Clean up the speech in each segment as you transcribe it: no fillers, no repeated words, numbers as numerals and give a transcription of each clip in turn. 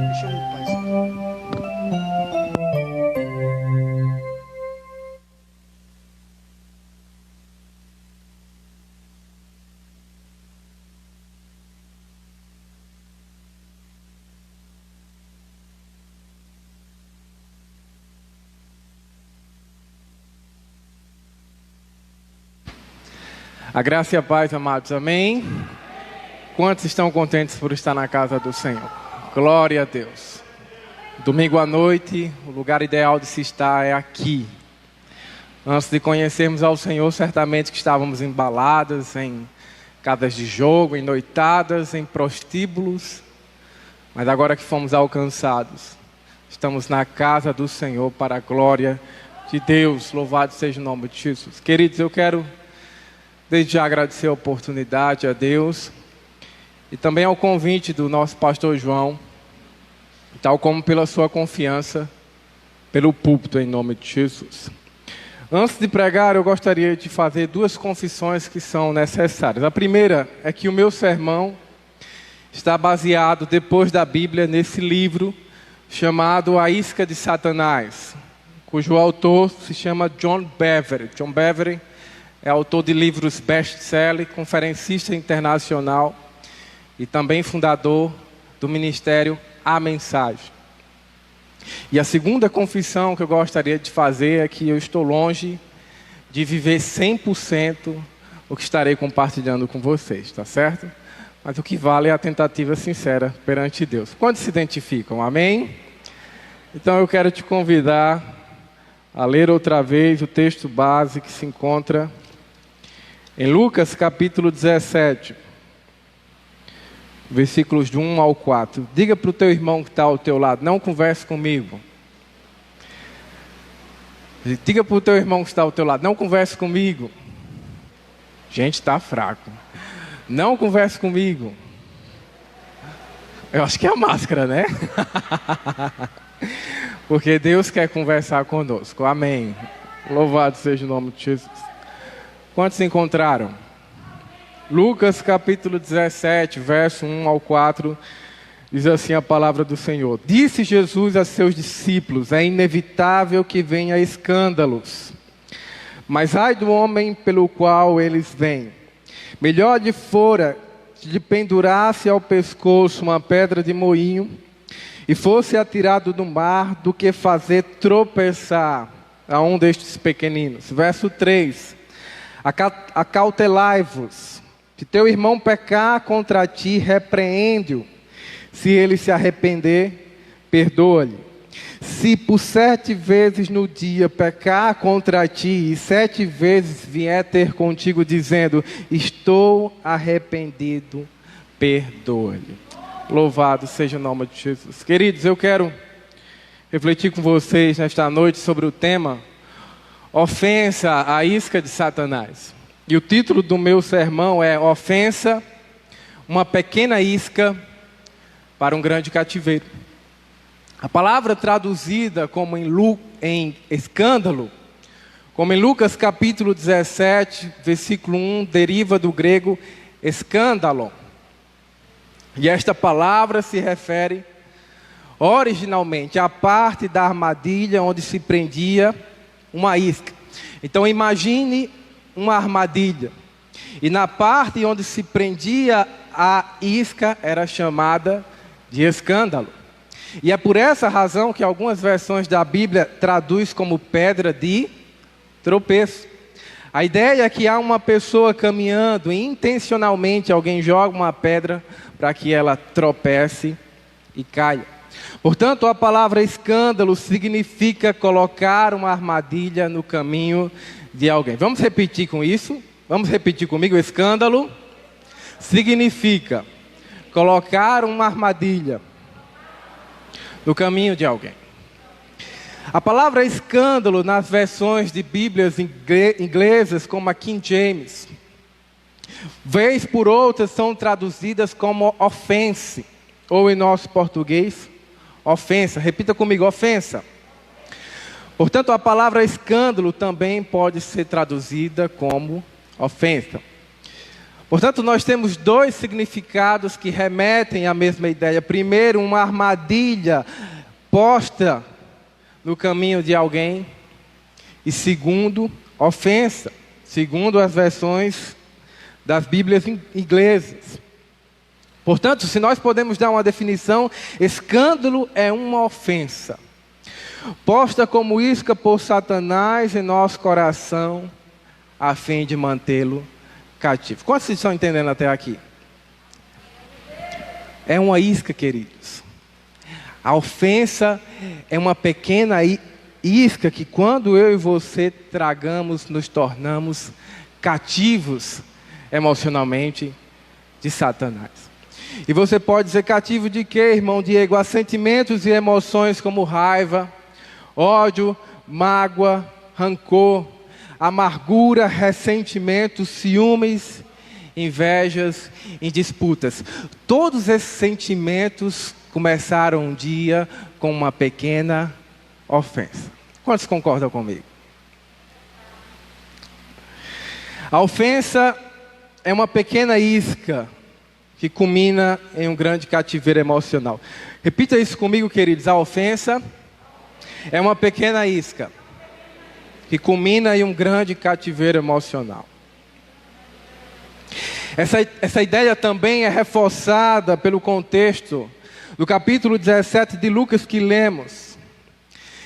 Deixa eu paz. A graça e a paz, amados, amém? Quantos estão contentes por estar na casa do Senhor? Glória a Deus. Domingo à noite, o lugar ideal de se estar é aqui. Antes de conhecermos ao Senhor, certamente que estávamos em baladas, em casas de jogo, em noitadas, em prostíbulos. Mas agora que fomos alcançados, estamos na casa do Senhor para a glória de Deus. Louvado seja o nome de Jesus. Queridos, eu quero desde já agradecer a oportunidade a Deus e também ao convite do nosso pastor João, tal como pela sua confiança pelo púlpito em nome de Jesus. Antes de pregar, eu gostaria de fazer duas confissões que são necessárias. A primeira é que o meu sermão está baseado, depois da Bíblia, nesse livro chamado A Isca de Satanás, cujo autor se chama John Bevere. John Bevere é autor de livros best-seller, conferencista internacional e também fundador do ministério A Mensagem. E a segunda confissão que eu gostaria de fazer é que eu estou longe de viver 100% o que estarei compartilhando com vocês, tá certo? Mas o que vale é a tentativa sincera perante Deus. Quantos se identificam? Amém? Então eu quero te convidar a ler outra vez o texto base que se encontra em Lucas capítulo 17, versículos de 1 ao 4. Diga para o teu irmão que está ao teu lado, não converse comigo. Diga para o teu irmão que está ao teu lado, não converse comigo. Gente, está fraco. Não converse comigo. Eu acho que é a máscara, né? Porque Deus quer conversar conosco. Amém. Louvado seja o nome de Jesus. Quantos se encontraram? Lucas capítulo 17, verso 1 ao 4, diz assim a palavra do Senhor. Disse Jesus a seus discípulos, é inevitável que venha escândalos, mas ai do homem pelo qual eles vêm. Melhor lhe fora que lhe pendurasse ao pescoço uma pedra de moinho e fosse atirado no mar do que fazer tropeçar a um destes pequeninos. Verso 3. Acautelai-vos, se teu irmão pecar contra ti, repreende-o, se ele se arrepender, perdoa-lhe. Se por 7 vezes no dia pecar contra ti, e 7 vezes vier ter contigo dizendo, estou arrependido, perdoa-lhe. Louvado seja o nome de Jesus. Queridos, eu quero refletir com vocês nesta noite sobre o tema ofensa à isca de Satanás. E o título do meu sermão é Ofensa, uma pequena isca para um grande cativeiro. A palavra traduzida como em escândalo, como em Lucas capítulo 17, versículo 1, deriva do grego escândalo. E esta palavra se refere originalmente à parte da armadilha onde se prendia uma isca. Então imagine uma armadilha. E na parte onde se prendia a isca era chamada de escândalo. E é por essa razão que algumas versões da Bíblia traduz como pedra de tropeço. A ideia é que há uma pessoa caminhando e intencionalmente alguém joga uma pedra para que ela tropece e caia. Portanto, a palavra escândalo significa colocar uma armadilha no caminho de alguém. Vamos repetir com isso? Vamos repetir comigo? Escândalo significa colocar uma armadilha no caminho de alguém. A palavra escândalo nas versões de Bíblias inglesas, como a King James, vez por outra são traduzidas como offense, ou em nosso português, ofensa. Repita comigo, ofensa. Portanto, a palavra escândalo também pode ser traduzida como ofensa. Portanto, nós temos dois significados que remetem à mesma ideia. Primeiro, uma armadilha posta no caminho de alguém. E segundo, ofensa, segundo as versões das Bíblias inglesas. Portanto, se nós podemos dar uma definição, escândalo é uma ofensa, posta como isca por Satanás em nosso coração, a fim de mantê-lo cativo. Quantos estão entendendo até aqui? É uma isca, queridos. A ofensa é uma pequena isca que, quando eu e você tragamos, nos tornamos cativos emocionalmente de Satanás. E você pode ser cativo de quê, irmão Diego? A sentimentos e emoções como raiva, ódio, mágoa, rancor, amargura, ressentimento, ciúmes, invejas e disputas. Todos esses sentimentos começaram um dia com uma pequena ofensa. Quantos concordam comigo? A ofensa é uma pequena isca que culmina em um grande cativeiro emocional. Repita isso comigo, queridos. A ofensa é uma pequena isca que culmina em um grande cativeiro emocional. Essa ideia também é reforçada pelo contexto do capítulo 17 de Lucas que lemos,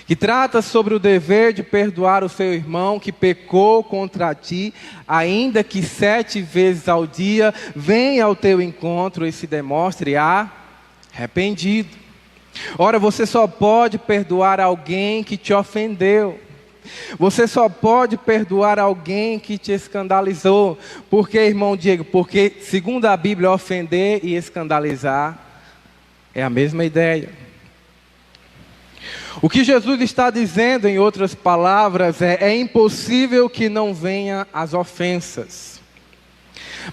que trata sobre o dever de perdoar o seu irmão que pecou contra ti, ainda que 7 vezes ao dia venha ao teu encontro e se demonstre arrependido. Ora, você só pode perdoar alguém que te ofendeu. Você só pode perdoar alguém que te escandalizou. Por que, irmão Diego? Porque, segundo a Bíblia, ofender e escandalizar é a mesma ideia. O que Jesus está dizendo, em outras palavras, é impossível que não venha as ofensas.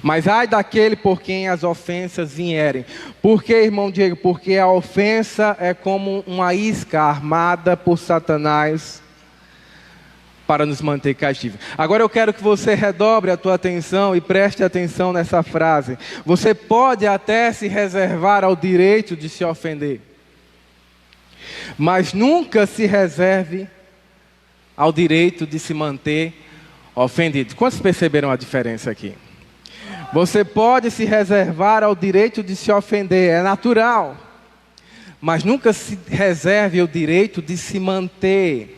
Mas ai daquele por quem as ofensas vierem. Por que, irmão Diego? Porque a ofensa é como uma isca armada por Satanás para nos manter cativos. Agora eu quero que você redobre a tua atenção e preste atenção nessa frase. Você pode até se reservar ao direito de se ofender, mas nunca se reserve ao direito de se manter ofendido. Quantos perceberam a diferença aqui? Você pode se reservar ao direito de se ofender, é natural, mas nunca se reserve o direito de se manter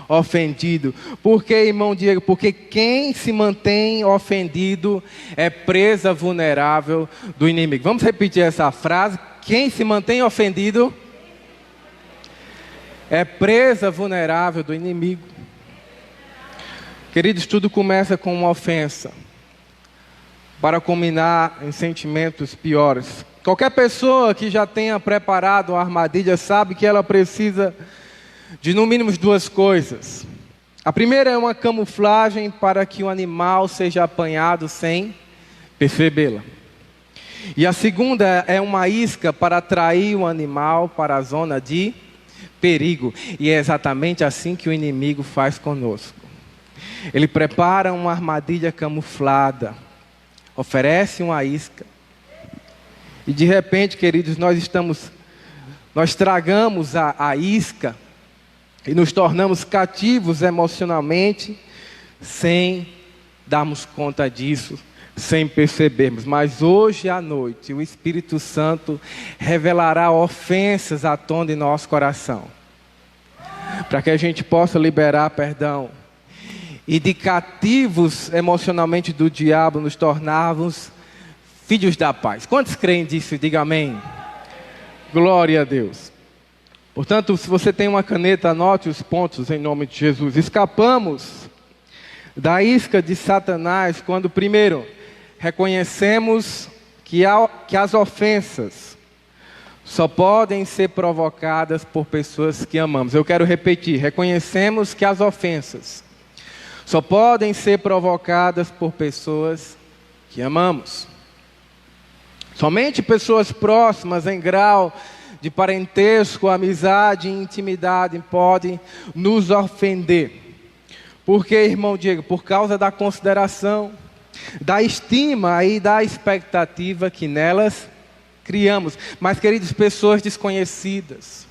ofendido. Por que, irmão Diego? Porque quem se mantém ofendido é presa vulnerável do inimigo. Vamos repetir essa frase? Quem se mantém ofendido é presa vulnerável do inimigo. Queridos, tudo começa com uma ofensa, para culminar em sentimentos piores. Qualquer pessoa que já tenha preparado uma armadilha sabe que ela precisa de no mínimo 2 coisas. A primeira é uma camuflagem para que o animal seja apanhado sem percebê-la. E a segunda é uma isca para atrair o animal para a zona de perigo. E é exatamente assim que o inimigo faz conosco. Ele prepara uma armadilha camuflada, oferece uma isca. E de repente, queridos, nós tragamos a isca e nos tornamos cativos emocionalmente, sem darmos conta disso, sem percebermos. Mas hoje à noite, o Espírito Santo revelará ofensas à tona em nosso coração, para que a gente possa liberar perdão. E de cativos emocionalmente do diabo, nos tornarmos filhos da paz. Quantos creem disso? Diga amém. Glória a Deus. Portanto, se você tem uma caneta, anote os pontos em nome de Jesus. Escapamos da isca de Satanás quando, primeiro, reconhecemos que as ofensas só podem ser provocadas por pessoas que amamos. Eu quero repetir, reconhecemos que as ofensas só podem ser provocadas por pessoas que amamos. Somente pessoas próximas em grau de parentesco, amizade e intimidade podem nos ofender. Por quê, irmão Diego? Por causa da consideração, da estima e da expectativa que nelas criamos. Mas, queridos, pessoas desconhecidas,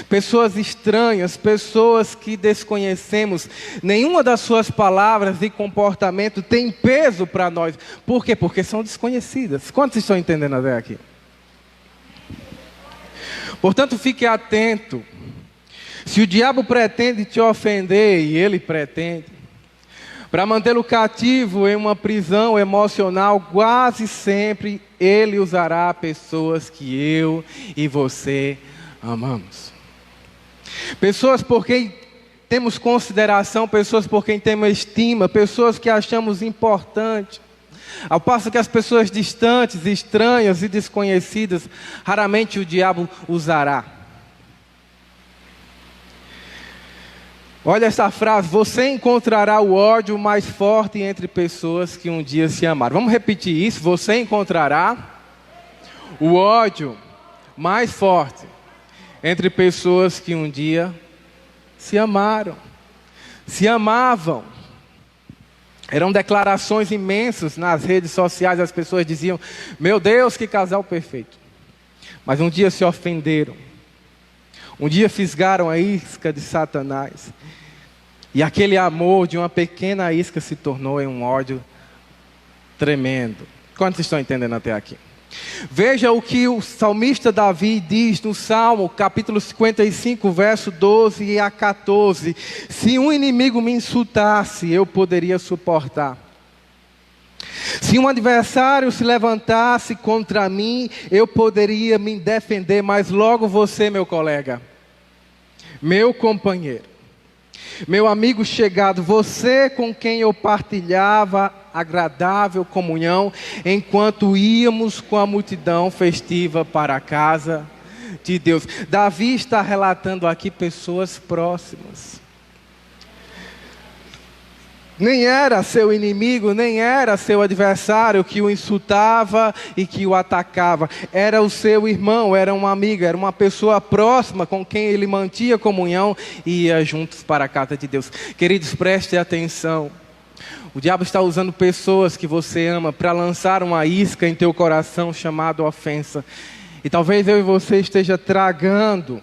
pessoas estranhas, pessoas que desconhecemos, nenhuma das suas palavras e comportamento tem peso para nós. Por quê? Porque são desconhecidas. Quantos estão entendendo até aqui? Portanto, fique atento. Se o diabo pretende te ofender, e ele pretende, para mantê-lo cativo em uma prisão emocional, quase sempre ele usará pessoas que eu e você amamos. Pessoas por quem temos consideração, pessoas por quem temos estima, pessoas que achamos importante. Ao passo que as pessoas distantes, estranhas e desconhecidas, raramente o diabo usará. Olha essa frase: você encontrará o ódio mais forte entre pessoas que um dia se amaram. Vamos repetir isso: você encontrará o ódio mais forte entre pessoas que um dia se amaram, se amavam. Eram declarações imensas nas redes sociais, as pessoas diziam: meu Deus, que casal perfeito. Mas um dia se ofenderam, um dia fisgaram a isca de Satanás, e aquele amor de uma pequena isca se tornou em um ódio tremendo. Quantos estão entendendo até aqui? Veja o que o salmista Davi diz no Salmo, capítulo 55, verso 12 a 14. Se um inimigo me insultasse, eu poderia suportar. Se um adversário se levantasse contra mim, eu poderia me defender. Mas logo você, meu colega, meu companheiro, meu amigo chegado, você com quem eu partilhava agradável comunhão, enquanto íamos com a multidão festiva para a casa de Deus. Davi está relatando aqui pessoas próximas. Nem era seu inimigo, nem era seu adversário que o insultava e que o atacava. Era o seu irmão, era um amigo, era uma pessoa próxima com quem ele mantinha comunhão e ia juntos para a casa de Deus. Queridos, preste atenção. O diabo está usando pessoas que você ama para lançar uma isca em teu coração chamada ofensa. E talvez eu e você esteja tragando.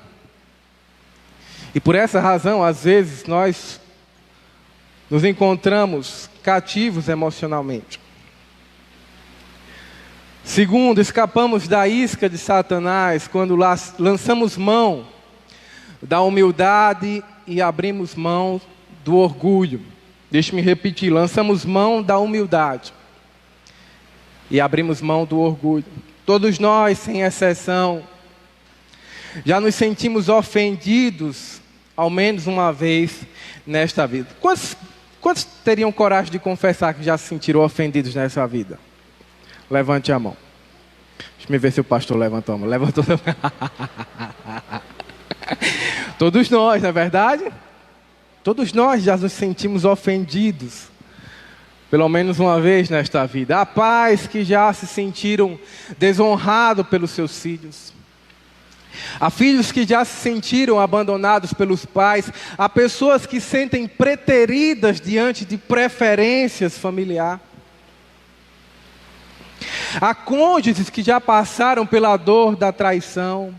E por essa razão, às vezes, nós nos encontramos cativos emocionalmente. Segundo, escapamos da isca de Satanás quando lançamos mão da humildade e abrimos mão do orgulho. Deixe-me repetir: lançamos mão da humildade e abrimos mão do orgulho. Todos nós, sem exceção, já nos sentimos ofendidos ao menos uma vez nesta vida. Quantos teriam coragem de confessar que já se sentiram ofendidos nessa vida? Levante a mão. Deixa eu ver se o pastor levantou a mão. Levantou. Todos nós, não é verdade? Todos nós já nos sentimos ofendidos, pelo menos uma vez nesta vida. Há pais que já se sentiram desonrados pelos seus filhos. Há filhos que já se sentiram abandonados pelos pais. Há pessoas que sentem preteridas diante de preferências familiares. Há cônjuges que já passaram pela dor da traição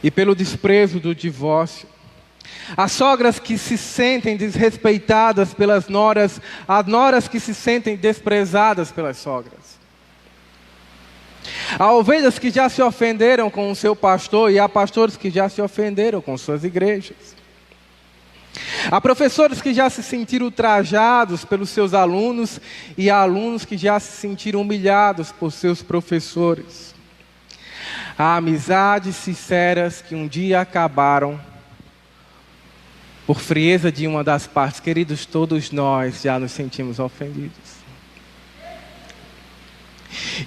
e pelo desprezo do divórcio. Há sogras que se sentem desrespeitadas pelas noras. Há noras que se sentem desprezadas pelas sogras. Há ovelhas que já se ofenderam com o seu pastor e há pastores que já se ofenderam com suas igrejas. Há professores que já se sentiram ultrajados pelos seus alunos e há alunos que já se sentiram humilhados por seus professores. Há amizades sinceras que um dia acabaram por frieza de uma das partes. Queridos, todos nós já nos sentimos ofendidos.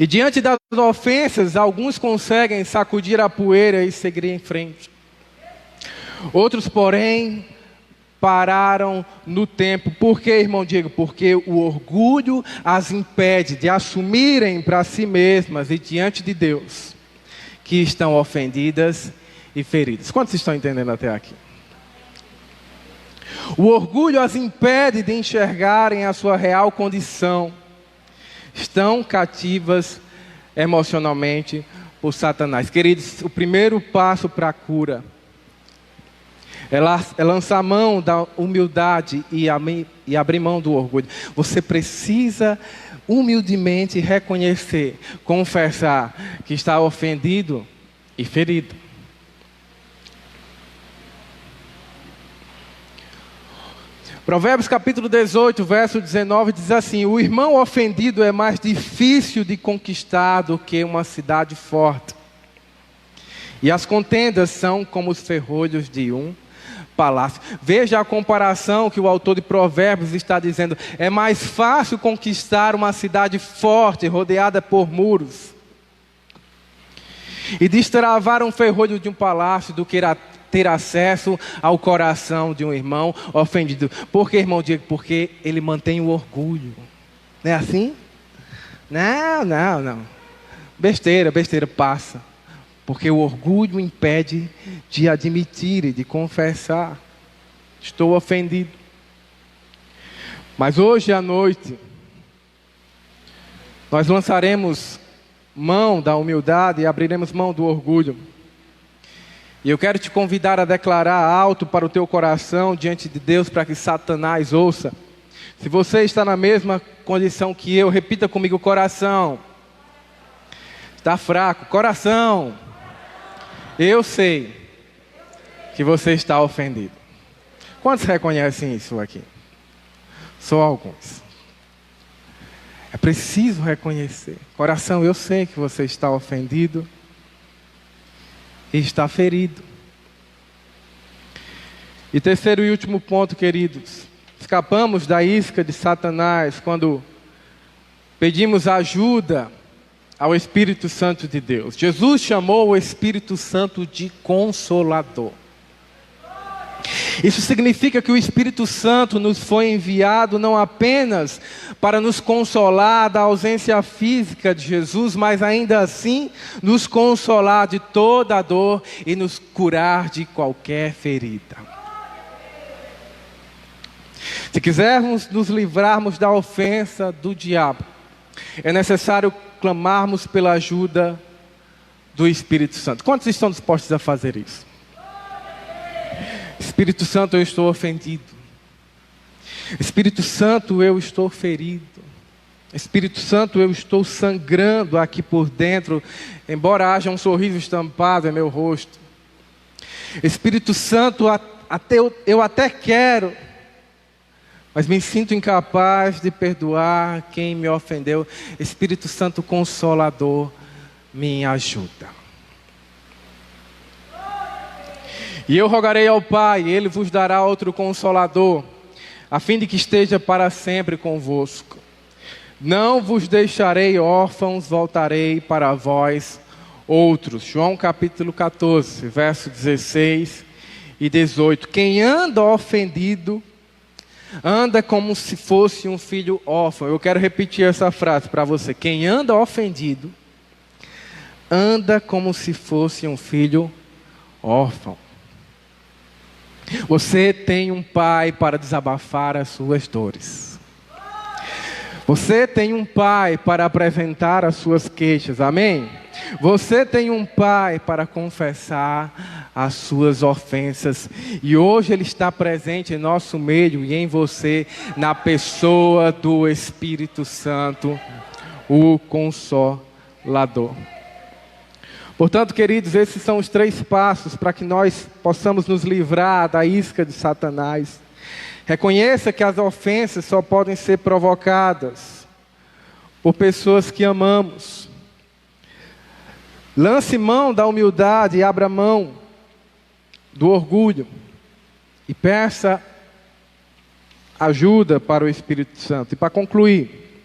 E diante das ofensas, alguns conseguem sacudir a poeira e seguir em frente. Outros, porém, pararam no tempo. Por quê, irmão Diego? Porque o orgulho as impede de assumirem para si mesmas e diante de Deus que estão ofendidas e feridas. Quantos estão entendendo até aqui? O orgulho as impede de enxergarem a sua real condição. Estão cativas emocionalmente por Satanás. Queridos, o primeiro passo para a cura é lançar mão da humildade e abrir mão do orgulho. Você precisa humildemente reconhecer, confessar que está ofendido e ferido. Provérbios capítulo 18, verso 19 diz assim: o irmão ofendido é mais difícil de conquistar do que uma cidade forte. E as contendas são como os ferrolhos de um palácio. Veja a comparação que o autor de Provérbios está dizendo. É mais fácil conquistar uma cidade forte, rodeada por muros, e destravar um ferrolho de um palácio do que ter acesso ao coração de um irmão ofendido. Por que, irmão Diego? Porque ele mantém o orgulho. Não é assim? Não. Besteira, passa. Porque o orgulho impede de admitir e de confessar. Estou ofendido. Mas hoje à noite, nós lançaremos mão da humildade e abriremos mão do orgulho. E eu quero te convidar a declarar alto para o teu coração diante de Deus, para que Satanás ouça. Se você está na mesma condição que eu, repita comigo: coração. Está fraco, coração. Eu sei que você está ofendido. Quantos reconhecem isso aqui? Só alguns. É preciso reconhecer. Coração, eu sei que você está ofendido e está ferido. E terceiro e último ponto, queridos. Escapamos da isca de Satanás quando pedimos ajuda ao Espírito Santo de Deus. Jesus chamou o Espírito Santo de Consolador. Isso significa que o Espírito Santo nos foi enviado não apenas para nos consolar da ausência física de Jesus, mas ainda assim nos consolar de toda a dor e nos curar de qualquer ferida. Se quisermos nos livrarmos da ofensa do diabo, é necessário clamarmos pela ajuda do Espírito Santo. Quantos estão dispostos a fazer isso? Espírito Santo, eu estou ofendido. Espírito Santo, eu estou ferido. Espírito Santo, eu estou sangrando aqui por dentro, embora haja um sorriso estampado em meu rosto. Espírito Santo, eu até quero, mas me sinto incapaz de perdoar quem me ofendeu. Espírito Santo Consolador, me ajuda. E eu rogarei ao Pai, e Ele vos dará outro Consolador, a fim de que esteja para sempre convosco. Não vos deixarei órfãos, voltarei para vós outros. João capítulo 14, verso 16 e 18. Quem anda ofendido, anda como se fosse um filho órfão. Eu quero repetir essa frase para você. Quem anda ofendido, anda como se fosse um filho órfão. Você tem um pai para desabafar as suas dores. Você tem um pai para apresentar as suas queixas, amém? Você tem um pai para confessar as suas ofensas. E hoje Ele está presente em nosso meio e em você, na pessoa do Espírito Santo, o Consolador. Portanto, queridos, esses são os 3 passos para que nós possamos nos livrar da isca de Satanás. Reconheça que as ofensas só podem ser provocadas por pessoas que amamos. Lance mão da humildade e abra mão do orgulho. E peça ajuda para o Espírito Santo. E para concluir,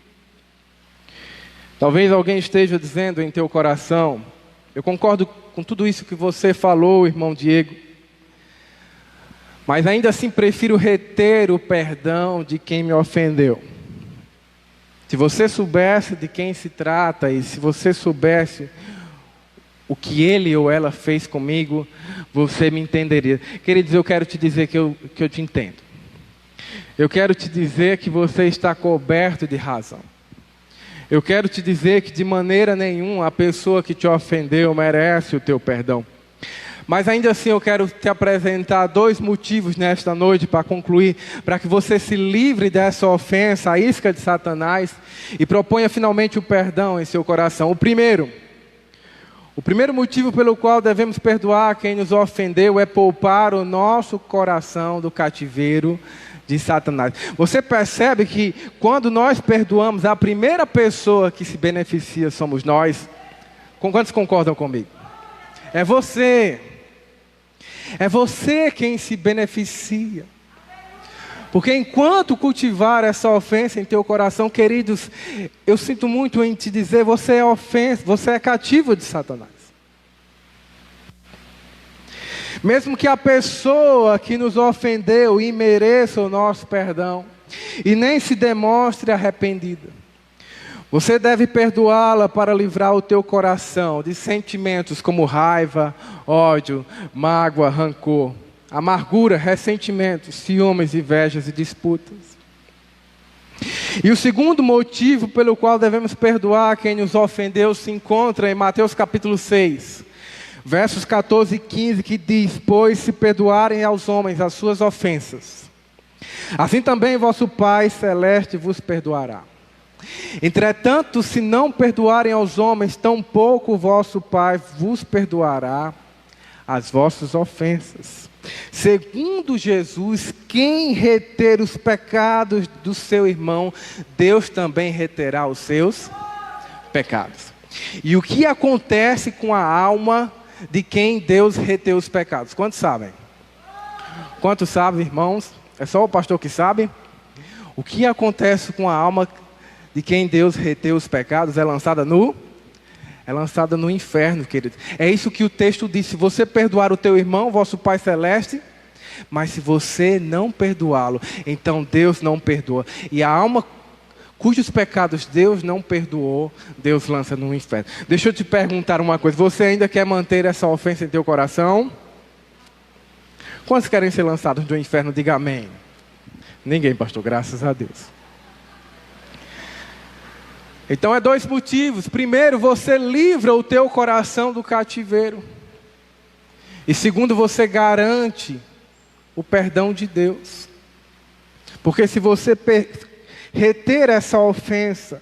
talvez alguém esteja dizendo em teu coração: eu concordo com tudo isso que você falou, irmão Diego, mas ainda assim prefiro reter o perdão de quem me ofendeu. Se você soubesse de quem se trata e se você soubesse o que ele ou ela fez comigo, você me entenderia. Queridos, eu quero te dizer que eu te entendo. Eu quero te dizer que você está coberto de razão. Eu quero te dizer que de maneira nenhuma a pessoa que te ofendeu merece o teu perdão. Mas ainda assim eu quero te apresentar 2 motivos nesta noite para concluir, para que você se livre dessa ofensa, a isca de Satanás, e proponha finalmente o perdão em seu coração. O primeiro motivo pelo qual devemos perdoar quem nos ofendeu é poupar o nosso coração do cativeiro de Satanás. Você percebe que quando nós perdoamos, a primeira pessoa que se beneficia somos nós? Quantos concordam comigo? É você. É você quem se beneficia. Porque enquanto cultivar essa ofensa em teu coração, queridos, eu sinto muito em te dizer, você é ofensa, você é cativo de Satanás. Mesmo que a pessoa que nos ofendeu imereça o nosso perdão e nem se demonstre arrependida, você deve perdoá-la para livrar o teu coração de sentimentos como raiva, ódio, mágoa, rancor, amargura, ressentimentos, ciúmes, invejas e disputas. E o segundo motivo pelo qual devemos perdoar quem nos ofendeu se encontra em Mateus capítulo 6, versos 14 e 15, que diz: pois se perdoarem aos homens as suas ofensas, assim também vosso Pai Celeste vos perdoará. Entretanto, se não perdoarem aos homens, tampouco o vosso Pai vos perdoará as vossas ofensas. Segundo Jesus, quem reter os pecados do seu irmão, Deus também reterá os seus pecados. E o que acontece com a alma de quem Deus reteu os pecados? Quantos sabem? Quantos sabem, irmãos? É só o pastor que sabe? O que acontece com a alma de quem Deus reteu os pecados? É lançada no inferno, querido. É isso que o texto diz: se você perdoar o teu irmão, vosso Pai Celeste, mas se você não perdoá-lo, então Deus não perdoa. E a alma cujos pecados Deus não perdoou, Deus lança no inferno. Deixa eu te perguntar uma coisa: você ainda quer manter essa ofensa em teu coração? Quantos querem ser lançados no inferno? Diga amém. Ninguém, pastor, graças a Deus. Então é 2 motivos. Primeiro, você livra o teu coração do cativeiro. E segundo, você garante o perdão de Deus. Porque se você reter essa ofensa,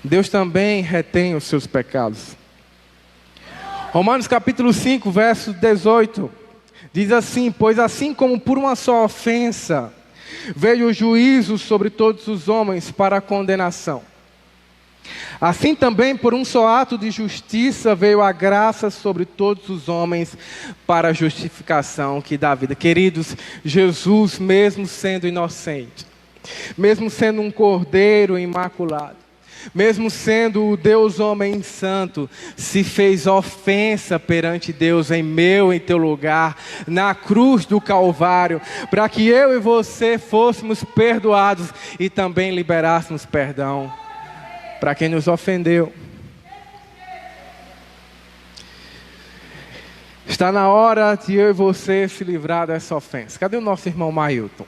Deus também retém os seus pecados. Romanos capítulo 5, verso 18, diz assim: pois assim como por uma só ofensa veio o juízo sobre todos os homens para a condenação, assim também por um só ato de justiça veio a graça sobre todos os homens para a justificação que dá vida. Queridos, Jesus, mesmo sendo inocente, mesmo sendo um cordeiro imaculado, mesmo sendo o Deus homem santo, se fez ofensa perante Deus em meu, em teu lugar, na cruz do Calvário, para que eu e você fôssemos perdoados e também liberássemos perdão para quem nos ofendeu. Está na hora de eu e você se livrar dessa ofensa. Cadê o nosso irmão Mailton?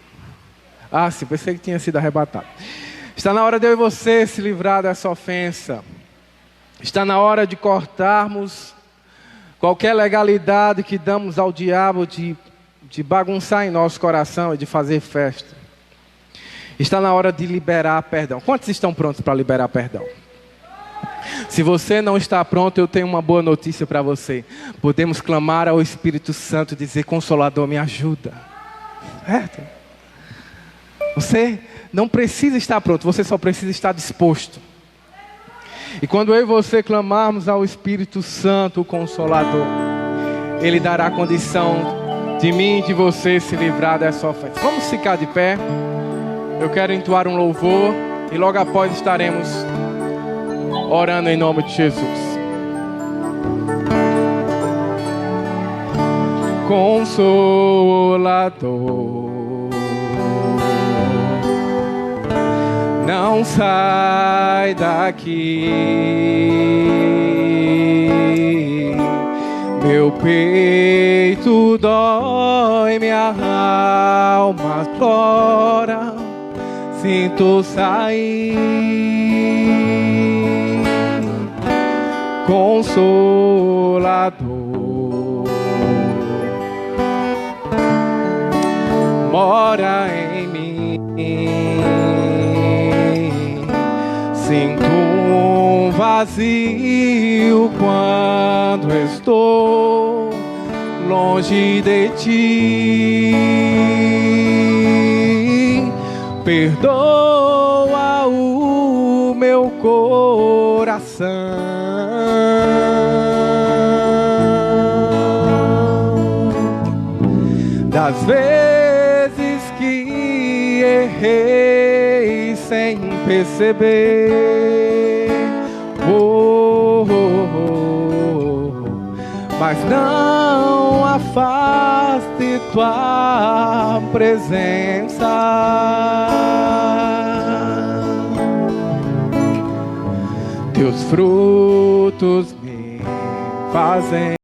Ah, sim, pensei que tinha sido arrebatado. Está na hora de eu e você se livrar dessa ofensa. Está na hora de cortarmos qualquer legalidade que damos ao diabo de bagunçar em nosso coração e de fazer festa. Está na hora de liberar perdão. Quantos estão prontos para liberar perdão? Se você não está pronto, eu tenho uma boa notícia para você. Podemos clamar ao Espírito Santo e dizer: Consolador, me ajuda. Certo? Você não precisa estar pronto, você só precisa estar disposto. E quando eu e você clamarmos ao Espírito Santo, o Consolador, Ele dará condição de mim e de você se livrar dessa ofensa. Vamos ficar de pé. Eu quero entoar um louvor e logo após estaremos orando em nome de Jesus. Consolador, não sai daqui, Meu peito dói, minha alma chora, sinto sair. Consolador mora em mim. Sinto um vazio quando estou longe de ti. Perdoa o meu coração das vezes que errei sem perceber. Mas não afaste tua presença. Teus frutos me fazem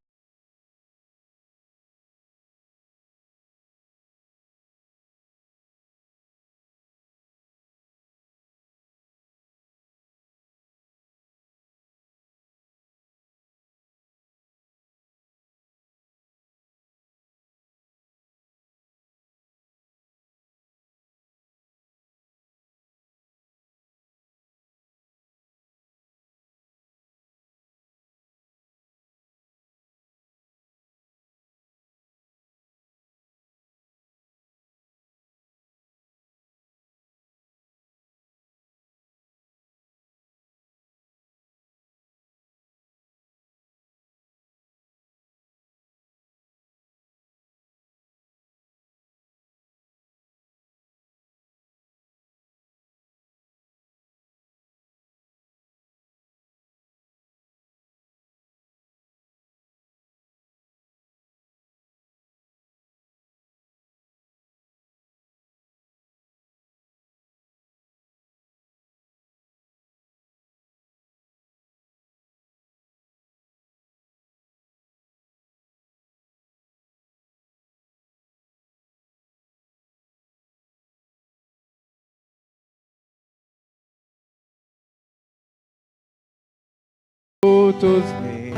me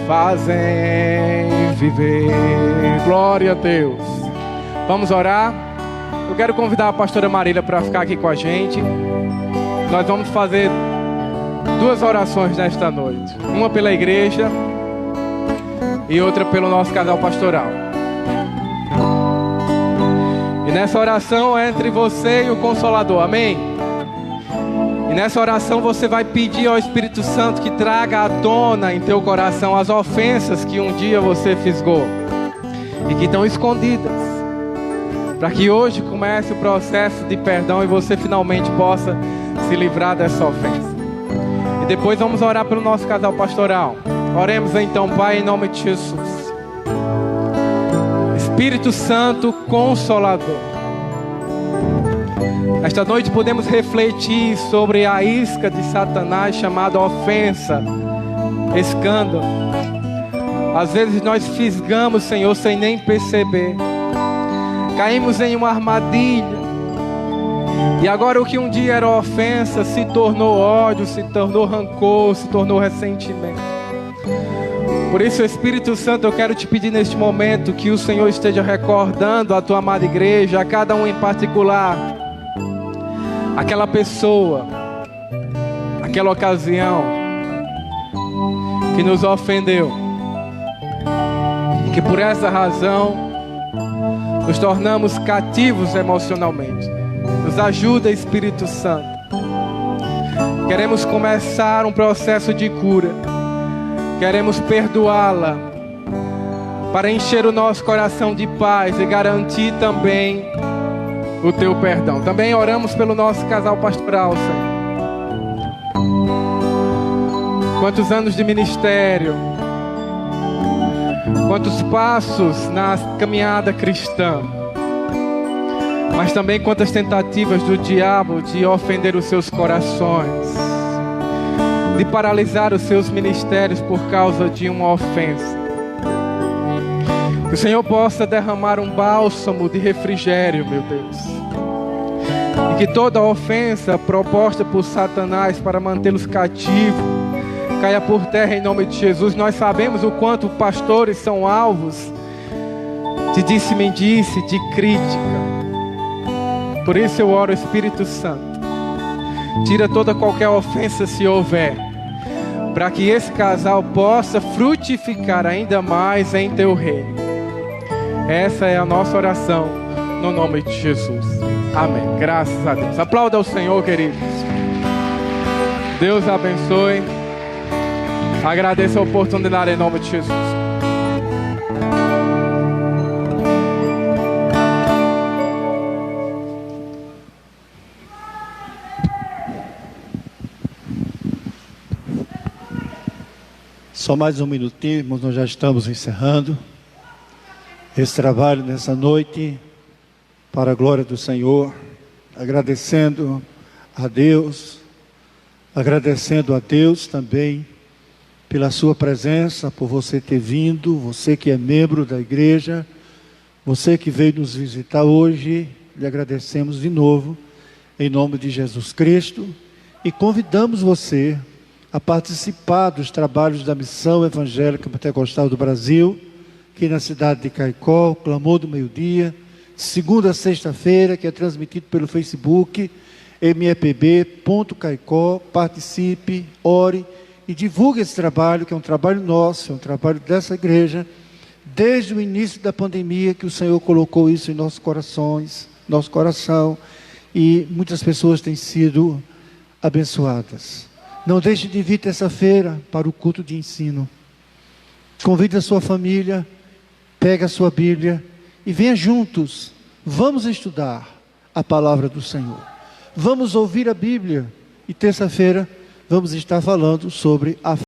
fazem viver. Glória a Deus. Vamos orar. Eu quero convidar a pastora Marília para ficar aqui com a gente. Nós vamos fazer 2 orações nesta noite. Uma pela igreja e outra pelo nosso casal pastoral. E nessa oração é entre você e o Consolador. Amém? E nessa oração você vai pedir ao Espírito Santo que traga à tona em teu coração as ofensas que um dia você fisgou e que estão escondidas, para que hoje comece o processo de perdão e você finalmente possa se livrar dessa ofensa. E depois vamos orar pelo nosso casal pastoral. Oremos então, Pai, em nome de Jesus. Espírito Santo Consolador, esta noite podemos refletir sobre a isca de Satanás chamada ofensa, escândalo. Às vezes nós fisgamos, Senhor, sem nem perceber. Caímos em uma armadilha. E agora o que um dia era ofensa se tornou ódio, se tornou rancor, se tornou ressentimento. Por isso, Espírito Santo, eu quero te pedir neste momento que o Senhor esteja recordando a tua amada igreja, a cada um em particular, aquela pessoa, aquela ocasião que nos ofendeu, e que por essa razão nos tornamos cativos emocionalmente. Nos ajuda, Espírito Santo. Queremos começar um processo de cura. Queremos perdoá-la para encher o nosso coração de paz e garantir também o teu perdão. Também oramos pelo nosso casal pastoral, Senhor. Quantos anos de ministério, quantos passos na caminhada cristã, mas também quantas tentativas do diabo de ofender os seus corações, de paralisar os seus ministérios por causa de uma ofensa. Que o Senhor possa derramar um bálsamo de refrigério, meu Deus. E que toda ofensa proposta por Satanás para mantê-los cativos caia por terra em nome de Jesus. Nós sabemos o quanto pastores são alvos de disse-me-disse, de crítica. Por isso eu oro, Espírito Santo, tira toda qualquer ofensa se houver, para que esse casal possa frutificar ainda mais em teu reino. Essa é a nossa oração, no nome de Jesus. Amém. Graças a Deus. Aplauda ao Senhor, queridos. Deus abençoe. Agradeço a oportunidade em nome de Jesus. Só mais um minutinho, irmãos, nós já estamos encerrando esse trabalho nessa noite, para a glória do Senhor, agradecendo a Deus também pela sua presença, por você ter vindo, você que é membro da igreja, você que veio nos visitar hoje, lhe agradecemos de novo, em nome de Jesus Cristo, e convidamos você a participar dos trabalhos da Missão Evangélica Pentecostal do Brasil, aqui na cidade de Caicó, Clamor do Meio-Dia, segunda a sexta-feira, que é transmitido pelo Facebook, mepb.caicó. Participe, ore e divulgue esse trabalho, que é um trabalho nosso, é um trabalho dessa igreja, desde o início da pandemia, que o Senhor colocou isso em nossos corações, nosso coração, e muitas pessoas têm sido abençoadas. Não deixe de vir terça-feira para o culto de ensino. Convide a sua família, pegue a sua Bíblia e venha juntos. Vamos estudar a palavra do Senhor. Vamos ouvir a Bíblia. E terça-feira vamos estar falando sobre a